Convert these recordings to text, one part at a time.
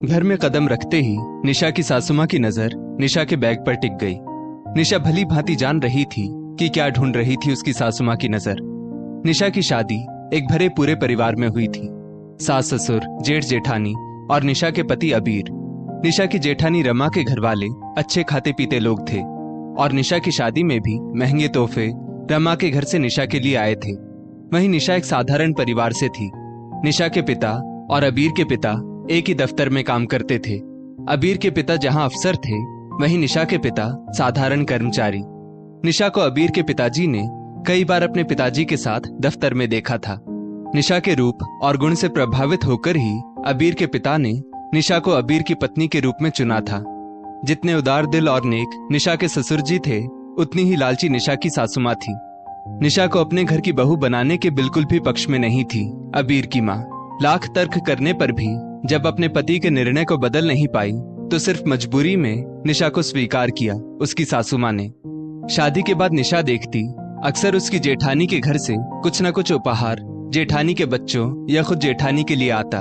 घर में कदम रखते ही निशा की सासू माँ की नजर निशा के बैग पर टिक गई। निशा भली भांति जान रही थी कि क्या ढूंढ रही थी उसकी सासू माँ की नजर। निशा की शादी एक भरे पूरे परिवार में हुई थी। सास ससुर, जेठ जेठानी और निशा के पति अबीर। निशा की जेठानी रमा के घर वाले अच्छे खाते पीते लोग थे और निशा की शादी में भी महंगे तोहफे रमा के घर से निशा के लिए आए थे। वहीं निशा एक साधारण परिवार से थी। निशा के पिता और अबीर के पिता एक ही दफ्तर में काम करते थे। अबीर के पिता जहां अफसर थे, वहीं निशा के पिता साधारण कर्मचारी। निशा को अबीर के पिताजी ने कई बार अपने पिताजी के साथ दफ्तर में देखा था। निशा के रूप और गुण से प्रभावित होकर ही अबीर के पिता ने निशा को अबीर की पत्नी के रूप में चुना था। जितने उदार दिल और नेक निशा के ससुर जी थे, उतनी ही लालची निशा की सासू माँ थी। निशा को अपने घर की बहू बनाने के बिल्कुल भी पक्ष में नहीं थी अबीर की माँ। लाख तर्क करने पर भी जब अपने पति के निर्णय को बदल नहीं पाई तो सिर्फ मजबूरी में निशा को स्वीकार किया उसकी सासू माँ ने। शादी के बाद निशा देखती अक्सर उसकी जेठानी के घर से कुछ न कुछ उपहार जेठानी के बच्चों या खुद जेठानी के लिए आता,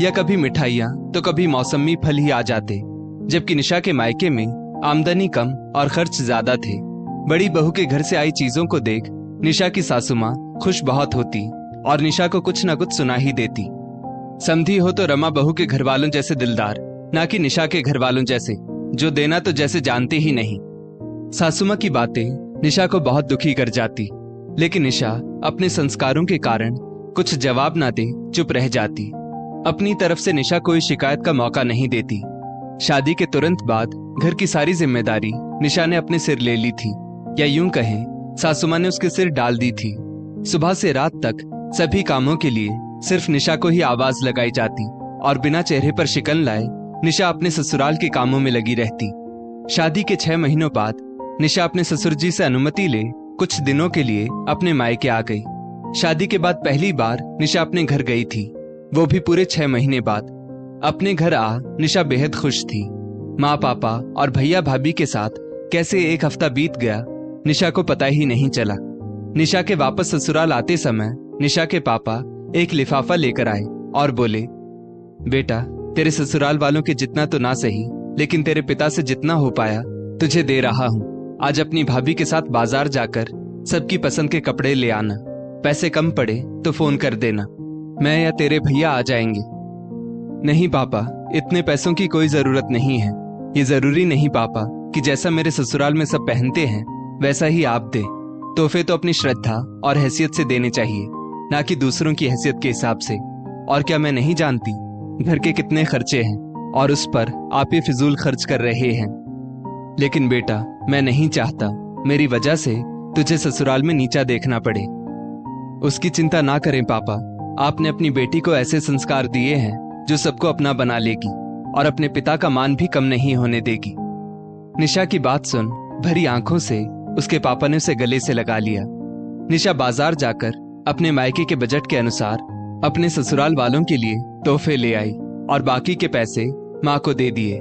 या कभी मिठाइयाँ तो कभी मौसमी फल ही आ जाते। जबकि निशा के मायके में आमदनी कम और खर्च ज्यादा थे। बड़ी बहू के घर से आई चीजों को देख निशा की सासू माँ खुश बहुत होती और निशा को कुछ न कुछ सुना ही देती। समधी हो तो रमा बहू के घर वालों जैसे दिलदार, ना कि निशा के घर वालों जैसे जो देना तो जैसे जानते ही नहीं। सासू माँ की बातें निशा को बहुत दुखी कर जाती, लेकिन निशा अपने संस्कारों के कारण कुछ जवाब ना दे चुप रह जाती। अपनी तरफ से निशा कोई शिकायत का मौका नहीं देती। शादी के तुरंत बाद घर की सारी जिम्मेदारी निशा ने अपने सिर ले ली थी, या यूं कहें सासू माँ ने उसके सिर डाल दी थी। सुबह से रात तक सभी कामों के लिए सिर्फ निशा को ही आवाज लगाई जाती और बिना चेहरे पर शिकन लाए निशा अपने ससुराल के कामों में लगी रहती। शादी के 6 महीनों बाद निशा अपने ससुर जी से अनुमति ले कुछ दिनों के लिए अपने मायके आ गई। शादी के बाद पहली बार निशा अपने घर गई थी, वो भी पूरे 6 महीने बाद। अपने घर आ निशा बेहद खुश थी। माँ पापा और भैया भाभी के साथ कैसे एक हफ्ता बीत गया निशा को पता ही नहीं चला। निशा के वापस ससुराल आते समय निशा के पापा एक लिफाफा लेकर आए और बोले, बेटा तेरे ससुराल वालों के जितना तो ना सही, लेकिन तेरे पिता से जितना हो पाया तुझे दे रहा हूँ। आज अपनी भाभी के साथ बाजार जाकर सबकी पसंद के कपड़े ले आना। पैसे कम पड़े तो फोन कर देना, मैं या तेरे भैया आ जाएंगे। नहीं पापा, इतने पैसों की कोई जरूरत नहीं है। ये जरूरी नहीं पापा कि जैसा मेरे ससुराल में सब पहनते हैं वैसा ही आप दे। तोहफे तो अपनी श्रद्धा और हैसियत से देने चाहिए, ना कि दूसरों की हैसियत के हिसाब से। और क्या मैं नहीं जानती घर के कितने खर्चे हैं और उस पर आप ही फिजूल खर्च कर रहे हैं। लेकिन बेटा, मैं नहीं चाहता मेरी वजह से तुझे ससुराल में नीचा देखना पड़े। उसकी चिंता ना करें पापा, आपने अपनी बेटी को ऐसे संस्कार दिए हैं जो सबको अपना बना लेगी और अपने पिता का मान भी कम नहीं होने देगी। निशा की बात सुन भरी आंखों से उसके पापा ने उसे गले से लगा लिया। निशा बाजार जाकर अपने मायके के बजट के अनुसार अपने ससुराल वालों के लिए तोहफे ले आई और बाकी के पैसे माँ को दे दिए।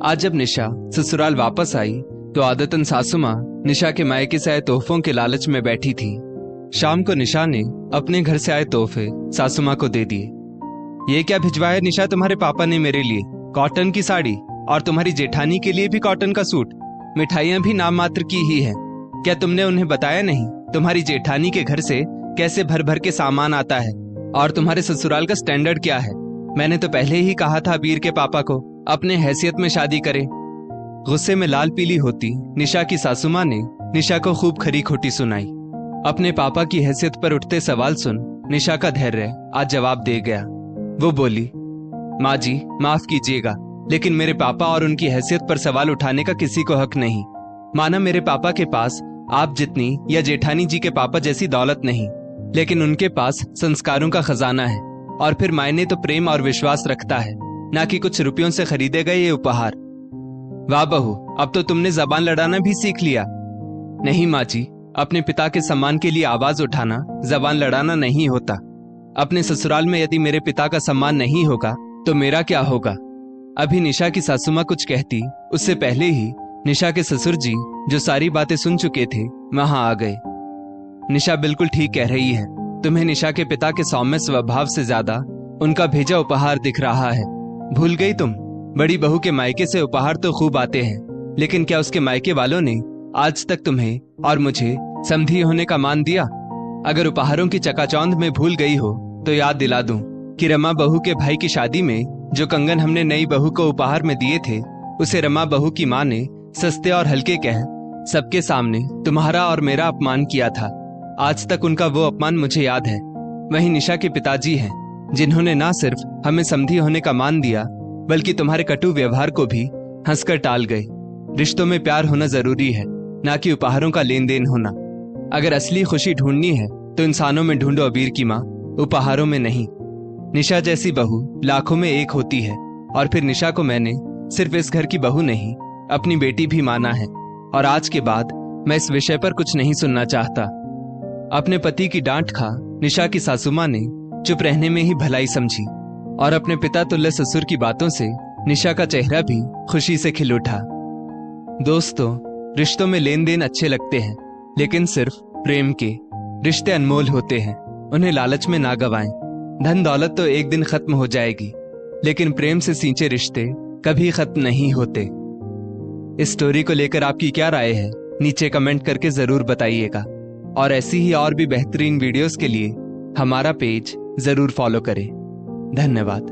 आज जब निशा ससुराल वापस आई तो आदतन सासू माँ निशा के मायके से आए तोहफों के लालच में बैठी थी। शाम को निशा ने अपने घर से आए तोहफे सासू माँ को दे दिए। ये क्या भिजवाया निशा तुम्हारे पापा ने मेरे लिए? कॉटन की साड़ी, और तुम्हारी जेठानी के लिए भी कॉटन का सूट। मिठाइयाँ भी नाम मात्र की ही है। क्या तुमने उन्हें बताया नहीं तुम्हारी जेठानी के घर से कैसे भर भर के सामान आता है और तुम्हारे ससुराल का स्टैंडर्ड क्या है? मैंने तो पहले ही कहा था वीर के पापा को अपने हैसियत में शादी करे। गुस्से में लाल पीली होती निशा की सासू माँ ने निशा को खूब खरी खोटी सुनाई। अपने पापा की हैसियत पर उठते सवाल सुन निशा का धैर्य आज जवाब दे गया। वो बोली, माँ जी माफ कीजिएगा, लेकिन मेरे पापा और उनकी हैसियत पर सवाल उठाने का किसी को हक नहीं। माना मेरे पापा के पास आप जितनी या जेठानी जी के पापा जैसी दौलत नहीं, लेकिन उनके पास संस्कारों का खजाना है। और फिर मायने तो प्रेम और विश्वास रखता है, ना कि कुछ रुपयों से खरीदे गए ये उपहार। वाह बहू, अब तो तुमने जबान लड़ाना भी सीख लिया। नहीं माँ जी, अपने पिता के सम्मान के लिए आवाज उठाना जबान लड़ाना नहीं होता। अपने ससुराल में यदि मेरे पिता का सम्मान नहीं होगा तो मेरा क्या होगा? अभी निशा की सासू माँ कुछ कहती उससे पहले ही निशा के ससुर जी, जो सारी बातें सुन चुके थे, वहां आ गए। निशा बिल्कुल ठीक कह रही है। तुम्हें निशा के पिता के सौम्य स्वभाव से ज्यादा उनका भेजा उपहार दिख रहा है। भूल गई तुम? बड़ी बहू के मायके से उपहार तो खूब आते हैं, लेकिन क्या उसके मायके वालों ने आज तक तुम्हें और मुझे समधी होने का मान दिया? अगर उपहारों की चकाचौंध में भूल गई हो तो याद दिला दूं कि रमा बहू के भाई की शादी में जो कंगन हमने नई बहू को उपहार में दिए थे, उसे रमा बहू की माँ ने सस्ते और हल्के कह सबके सामने तुम्हारा और मेरा अपमान किया था। आज तक उनका वो अपमान मुझे याद है। वही निशा के पिताजी हैं, जिन्होंने ना सिर्फ हमें समधी होने का मान दिया, बल्कि तुम्हारे कटु व्यवहार को भी हंसकर टाल गए। रिश्तों में प्यार होना जरूरी है, ना कि उपहारों का लेन देन होना। अगर असली खुशी ढूंढनी है तो इंसानों में ढूंढो अबीर की माँ, उपहारों में नहीं। निशा जैसी बहू लाखों में एक होती है, और फिर निशा को मैंने सिर्फ इस घर की बहू नहीं, अपनी बेटी भी माना है। और आज के बाद मैं इस विषय पर कुछ नहीं सुनना चाहता। अपने पति की डांट खा निशा की सासू माँ ने चुप रहने में ही भलाई समझी, और अपने पिता तुल्य ससुर की बातों से निशा का चेहरा भी खुशी से खिल उठा। दोस्तों, रिश्तों में लेन देन अच्छे लगते हैं, लेकिन सिर्फ प्रेम के। रिश्ते अनमोल होते हैं, उन्हें लालच में ना गवाएं। धन दौलत तो एक दिन खत्म हो जाएगी, लेकिन प्रेम से सींचे रिश्ते कभी खत्म नहीं होते। इस स्टोरी को लेकर आपकी क्या राय है, नीचे कमेंट करके जरूर बताइएगा। और ऐसी ही और भी बेहतरीन वीडियोस के लिए हमारा पेज जरूर फॉलो करें। धन्यवाद।